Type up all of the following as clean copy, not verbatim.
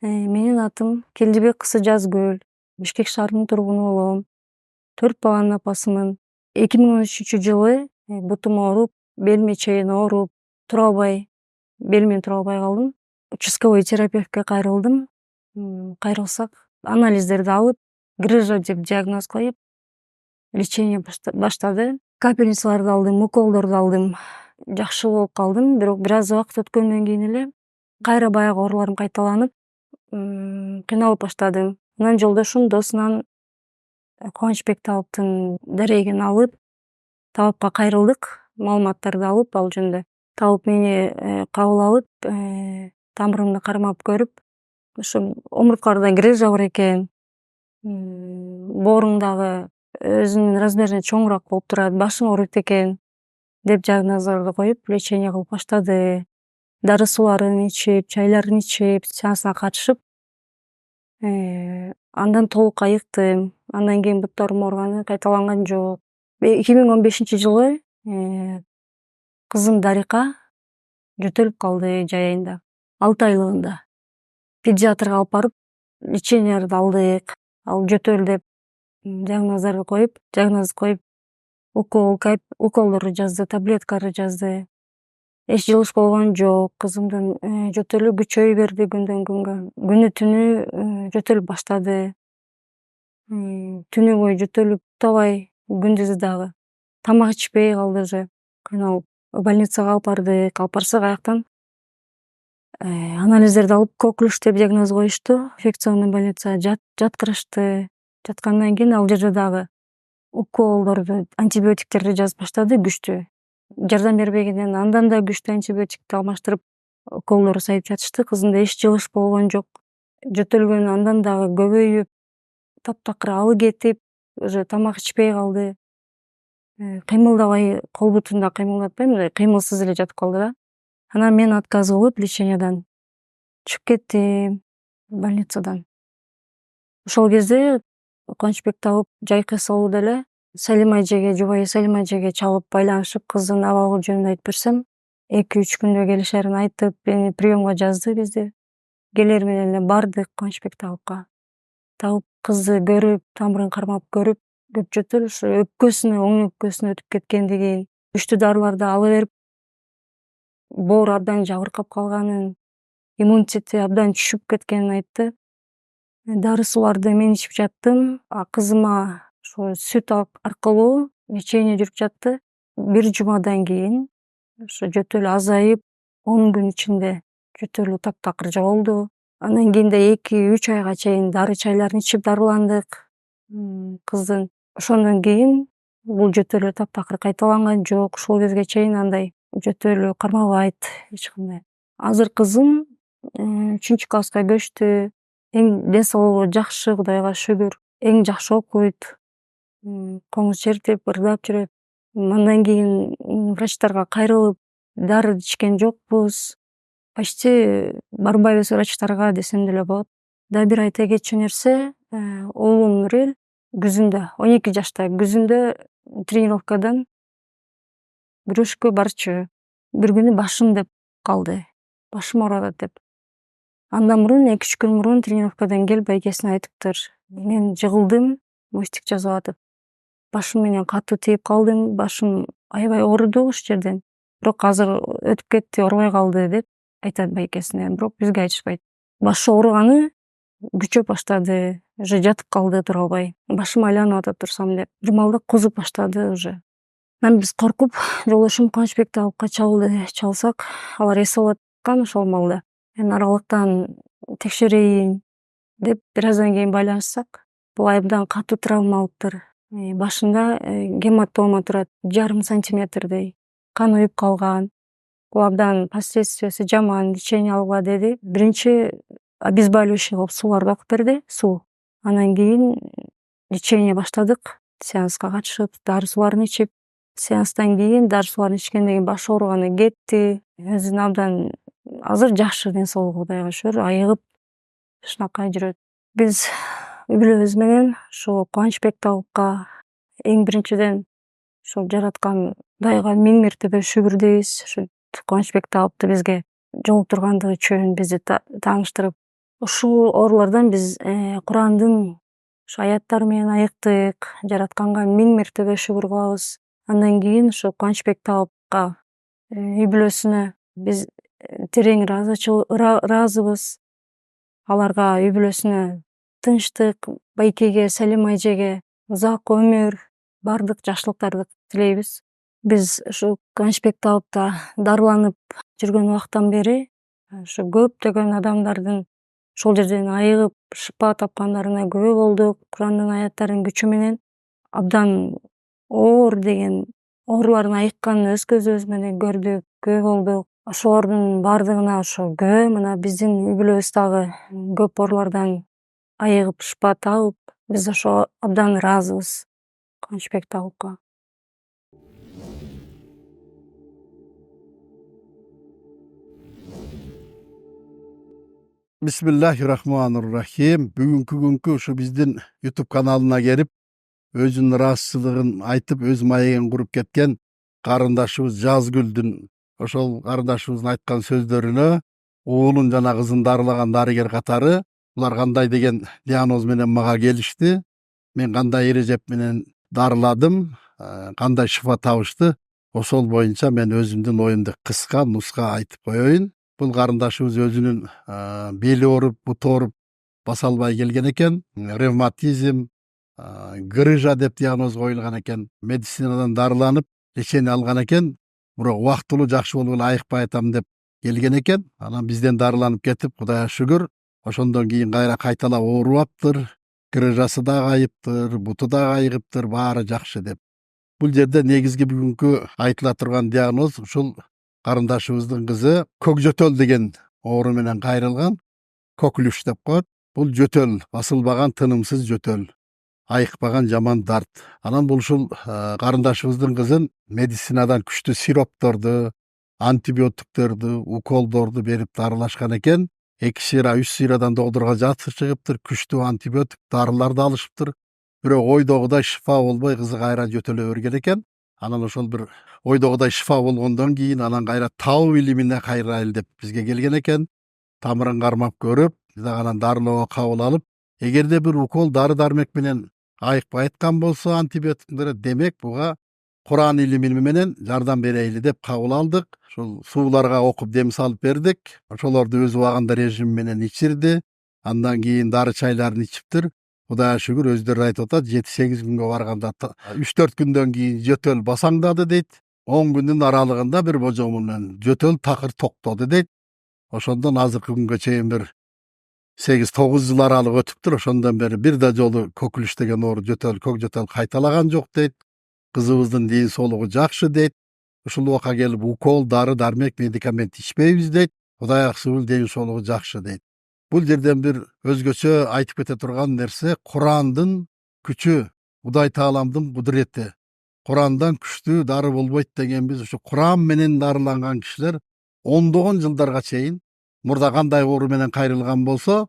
Менин атым Келдибек Кысы Жазгүл. Бишкек шаарынын тургуну болом. 4 баланын апасымын. 2013-жылы бутум ооруп, белиме чейин ооруп, тура албай, белимден тура албай калдым. Участковый терапевтке кайрылдым. Кайрылсак, анализдерди алып, грыжа деп диагноз коюп, лечение баштады. Капельницаларды алдым, уколдорду алдым. Жакшы болуп калдым, бирок бир аз убакыт өткөндөн кийин эле кайра баягы ооруларым кайталанып, кыйналып баштадым. Анан жолдошум досунан Кубанычбек Талыптын дарегин алып, Талапка кайрылдык, маалыматтарды алып ал жөнүндө. Талып мени кабыл алып, тамырымды кармап көрүп, ошо омурткаларда грыжа бар экен, бооруң дагы өзүнүн размерине чоңураак болуп турат, башың ооруйт экен деп диагноздорду коюп, лечение кылып баштады. Дары сууларын ичип, чайларын ичип, сеансына катышып, андан толук айыктым. Андан кийин буттарым ооруганы кайталанган жок. 2015-жылы кызым Дарика жөтөлүп калды жай айында, 6 айлыгында. Педиатрга алып барып, леченияларды алдык. Ал жөтөл деп диагноздорду коюп, уколдорду жазды, таблеткаларды жазды. Эч жылыш болгон жок. Кызымдын жөтөлү күчөй берди күндөн күнгө. Күнү түнү жөтөлүп баштады. Түнү бою жөтөлүп туктабай, күндүзү дагы. Тамак ичпей калды уже. Кыйналып больницага алып бардык. Алып барсак аяктан анализдерди алып, коклюш деп диагноз коюшту. Инфекционный больницага жаткырышты. Жаткандан кийин ал жерде дагы уколдорду, антибиотиктерди жазып баштады күчтүү. Жардам бербегенинен андан да күчтүү антибиотикти алмаштырып, уколдорду сайып жатышты. Кызымда эч жылыш болгон жок. Жөтөлгөнү андан дагы көбөйүп, таптакыр алы кетип, уже тамак ичпей калды. Кыймылдабай, кол бутун да кыймылдатпай, мындай кыймылсыз эле жатып калды да. Анан мен отказ кылып, лечениядан чыгып кеттим больницадан. Ошол кезде Кубанычбек Талып жайкы салуудо эле Салима эжеге, жубайы Салима эжеге чалып байланышып, кыздын абалы жөнүндө айтып берсем, 2-3 күндө келишерин айтып, мени приемга жазды бизди. Келер менен эле бардык Кубанычбек Талыпка. Талып кызды көрүп, тамырын кармап көрүп, көп жөтөл ушу өпкөсүнө, оң өпкөсүнө өтүп кеткендигин, күчтүү дарыларды ала берип, боору абдан жабыркап калганын, иммунитети абдан түшүп кеткенин айтты. Дары сууларды мен ичип жаттым, а кызыма ошо сүт аркылуу лечение жүрүп жатты. Бир жумадан кийин ошо жөтөлү азайып, 10 күн ичинде жөтөлү таптакыр жоголду. Андан кийин да 2-3 айга чейин дары чайларын ичип дарыландык кыздын. Ошондон кийин бул жөтөлү таптакыр кайталанган жок. Ушул кезге чейин андай жөтөлү кармабайт эч кандай. Азыр кызым 3 класска көчтү. Эң ден соолугу жакшы, Кудайга шүгүр. Эң жакшы окуйт. Коңуз чертип, ырдап жүрөт. Андан кийин врачтарга кайрылып, дары ичкен жокпуз. Почти барбайбыз врачтарга десем деле болот. Да бир айта кетчү нерсе, уулум Нурел күзүндө, 12 жашта, күзүндө тренировкадан күрөшкө барчу. Бир күнү башым деп калды. Башым ооруп атат деп. Андан мурун 2-3 күн мурун тренировкадан келип байкесине айтыптыр. Мен жыгылдым, мостик жазып атып. Башым менен катуу тийип калдым, башым аябай ооруду ушул жерден. Бирок азыр өтүп кетти, оорубай калды деп айтат байкесине, бирок бизге айтышпайт. Башы ооруганы күчөп баштады, уже жатып калды тура албай. Башым айланып атат турсам деп. Бир маалда кузуп баштады уже. Анан биз коркуп, жолдошум Кубанычбек Талыпка чалсак, алар эс алып аткан ошол маалда. Мен аралыктан текшерейин деп бир аздан кийин байланышсак, бул абдан катуу травма алыптыр. Башында гематома турат, 1,5 сантиметрдей. Кан уюп калган. Бул абдан последствиясы жаман, лечение алууга деди. Биринчи обезболивающий кылып сууларды окуп берди, суу. Анан кийин лечение баштадык. Сеанска катышып, дары сууларын ичип, сеанстан кийин дары сууларын ичкенден кийин баш ооруганы кетти. Өзүн абдан азыр жакшы, ден соолугу Кудайга шүгүр, айыгып ушунакай жүрөт. Биз үй бүлөбүз менен ушул Кубанычбек Талыпка эң биринчиден ушул жараткан Кудайга 1000 мертебе шүгүр дейбиз. Ушу Кубанычбек Талыпты бизге жолуктургандыгы үчүн, бизди тааныштырып, Ушул оорулардан биз Курандын ушу аяттары менен айыктык, жаратканга 1000 мертебе шүгүр кылабыз. Андан кийин ушу Кубанычбек Талапка үй бүлөсүнө биз терең ыраазыбыз. Аларга үй бүлөсүнө тынчтык, байкеге, Салим айжеге узак өмүр, баардык жакшылыктарды тилейбиз. Биз ушу Кубанычбек Талапта дарыланып жүргөн убакыттан бери ушу көптөгөн адамдардын ошол жерден айыгып шыпа тапкандарына күбө болдук. Курандын аяттарынын күчү менен абдан оор деген оорулардан айыкканын өз көзүбүз менен көрдүк, күбө болдук. Ошолордун баардыгына ошо күбө мына биздин үй бүлөбүз дагы көп оорулардан айыгып шыпа табып, биз ошого абдан ыраазыбыз Кубанычбек Талапка. Бисмиллахиррахманиррахим. Бүгүнкү күnkү ушу биздин YouTube каналына келип, өзүнүн ыраазычылыгын айтып, өз маегин куруп кеткен карындашыбыз Жазгүлдүн ошол карындашыбыздын айткан сөздөрүнө уулун жана кызын дарылаган дарыгер катары булар кандай деген диагноз менен мага келишти, мен кандай эрежеп менен дарыладым, кандай шыфа табышты, ошол боюнча мен өзүмдүн оюмду кыска нуска айтып коеюн. Бул карындашыбыз өзүнүн бели ооруп, буту ооруп баса албай келген экен. Ревматизм, грыжа деп диагноз коюлган экен. Медицинадан дарыланып, лечение алган экен. Бирок убактылуу жакшы болуп эле айыкпай атам деп келген экен. Анан бизден дарыланып кетип, Кудайга шүгүр, ошондон кийин кайра кайталап оорубаптыр. Грыжасы дагы айыптыр, буту дагы айыгыптыр, баары жакшы деп. Бул жерде негизги бүгүнкү айтыла турган диагноз ушул карындашыбыздын кызы көк жөтөл деген оору менен кайрылган. Коклюш деп коет. Бул жөтөл, басылбаган тынымсыз жөтөл, айыкпаган жаман дарт. Анан бул ушул карындашыбыздын кызын медицинадан күчтүү сиропторду, антибиотиктерди, уколдорду берип дарылашкан экен. 2 сыйра, 3 сыйрадан доктурга жатып чыгыптыр, күчтүү антибиотик дарыларды алышыптыр. Бирок ойдогудай шыфа болбой кызы кайра жөтөлө берген экен. Анан ошол бир ойдогудай шыфа болгондон кийин анан кайра табып илимине кайрайлы деп бизге келген экен. Тамырын кармап көрүп, биз дагы анан дарылоого кабыл алып, эгерде бир укол дары дармек менен айыкпай аткан болсо антибиотиктер, демек буга Куран илими менен жардам берейли деп кабыл алдык. Ушул сууларга окуп дем салып бердик. Ошолорду өз убагында режим менен ичирди. Андан кийин дары чайларын ичиптир. Кудайга шүгүр, өздөрү айтып атат, 7-8 күнгө барганда 3-4 күндөн кийин жөтөл басаңдады дейт. 10 күндүн аралыгында бир божому менен жөтөл такыр токтоду дейт. Ошондон азыркы күнгө чейин бир 8-9 жыл аралык өтүптүр. Ошондон бери бир да жолу коклюш деген оору, жөтөл, көк жөтөл кайталаган жок дейт. Кызыбыздын ден соолугу жакшы дейт. Ушул убакка келип укол, дары дармек, медикамент ичпейбиз дейт. Кудайга шүгүр, ден соолугу жакшы дейт. Бул жерден бир өзгөчө айтып кете турган нерсе Курандын күчү, Кудай Тааламдын кудурети. Курандан күчтүү дары болбойт дегенбиз. Ушу Куран менен дарыланган кишилер ондогон жылдарга чейин мурда кандай оору менен кайрылган болсо,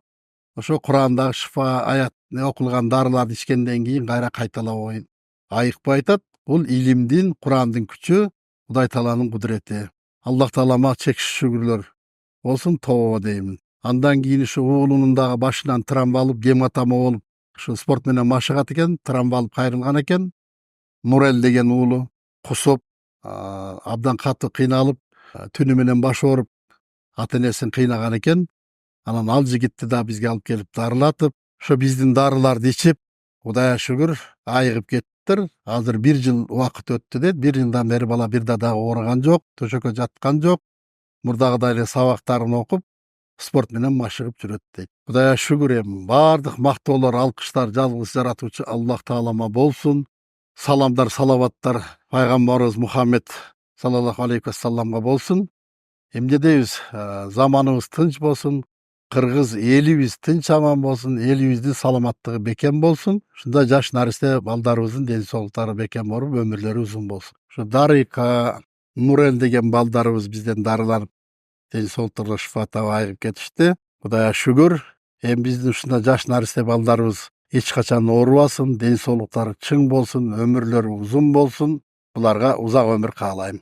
ошо Курандагы шыфа аят окулган дарыларды ичкенден кийин кайра кайталабай айыкпай атат. Бул илимдин, Курандын күчү, Кудай Тааланын кудурети. Аллах Таалама чексиз шүгүрлөр болсун, тобо деймин. Андан кийин ушу уулунун дагы башынан травма алып, гематома болуп, ушу спорт менен машыгат экен, травма алып кайрылган экен. Нурел деген уулу кусуп, абдан катуу кыйналып, түнү менен башы ооруп, ата энесин кыйнаган экен. Анан ал жигитти да бизге алып келип дарылатып, ошо биздин дарыларды ичип, Кудайга шүгүр, айыгып кеттиптир. Азыр 1 жыл убакыт өттү дейт. 1 жылдан бери бала бир да дагы ооруган жок, төшөккө жаткан жок. Мурдагыдай эле сабактарын окуп, спорт менен машыгып жүрөт дейт. Кудайга шүгүр, эми баардык мактоолор, алкыштар жалгыз жаратуучу Аллах Таалама болсун. Саламдар, салаваттар пайгамбарыбыз Мухаммед саллаллаху алейхи вассаламга болсун. Эмне дейбиз? Заманыбыз тынч болсун, кыргыз элибиз тынч аман болсун, элибиздин саламаттыгы бекем болсун. Ушундай жаш наристе балдарыбыздын ден соолуктары бекем болуп, өмүрлөрү узун болсун. Ушу Дарыка, Нурел деген балдарыбыз бизден дарыланып, ден соолуктарга шыфа таап айыгып кетишти. Кудайга шүгүр. Эми биздин ушундай жаш наристе балдарыбыз эч качан оорубасын, ден соолуктары чың болсун, өмүрлөрү узун болсун. Буларга узак өмүр каалайм.